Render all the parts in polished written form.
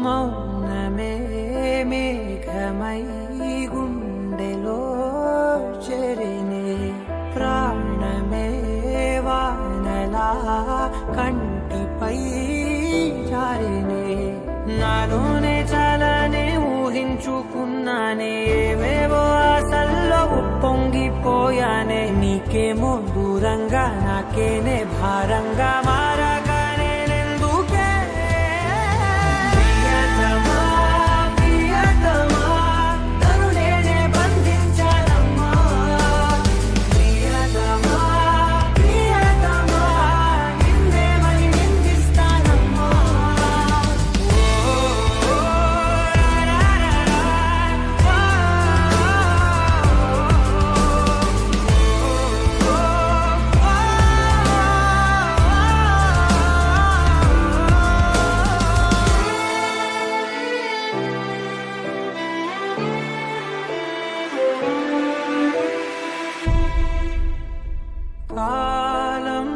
మౌనమే మేఘమై గుండెలో చెరినే ప్రాణమే వానలా కంటిపై జారినే నాలోనే చాలానే ఊహించుకున్నానే ఏవేవో ఆశల్లో ఉప్పొంగిపోయానే నీకేమో దూరంగా నాకేనే భారంగా మారగానే నెందుకే ప్రియతమా ప్రియతమా తరుణేనే బంధించానమ్మా ప్రియతమా ప్రియతమా నిన్నే మరి నిందిస్తానమ్మా కాలం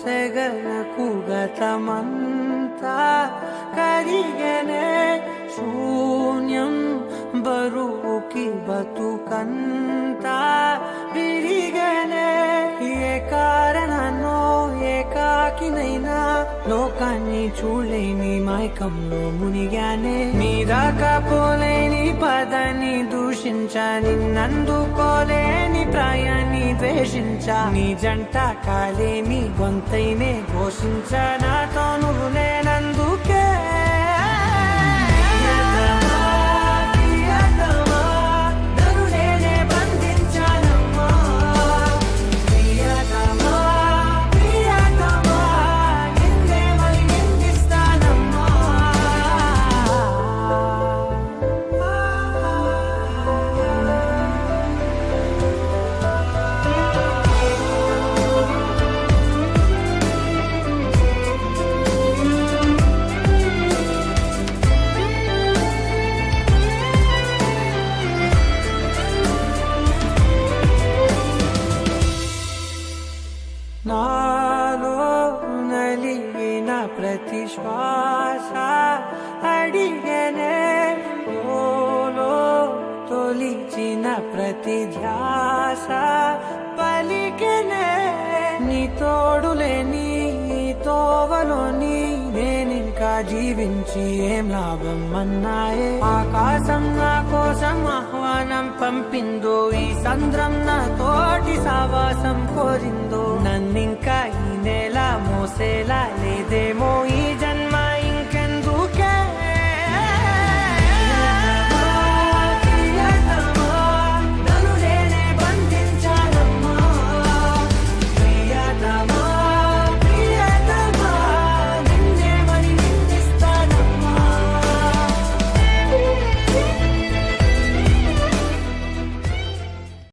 సెగలకు గతమంతా కరిగనే శూన్యం బరువుకి బతుకంతా విరిగనే ఏ కారణాన్నో ఏకాకినైనా లోకాన్ని చూడలేని మైకంలో మునిగానే నీ దాకా పోలేని పదాన్ని దూషించా నిన్నందుకోలేని ప్రాయాన్ని ద్వేషించా నీ జంట కాలేని గొంతైనే ఘోషించా నాతో నువ్వు నేనందుకే నాలో నలిగిన ప్రతి శ్వాస అడిగనే ఓలో తొలిచిన ప్రతి ధ్యాస పలికనే నీ తోడులేని తోవలోని నేనింకా జీవించి ఏం లాభం అన్నాయే ఆకాశం నా కోసం ఆహ్వానం పంపిందో ఈ సంద్రం నా తోటి సావాసం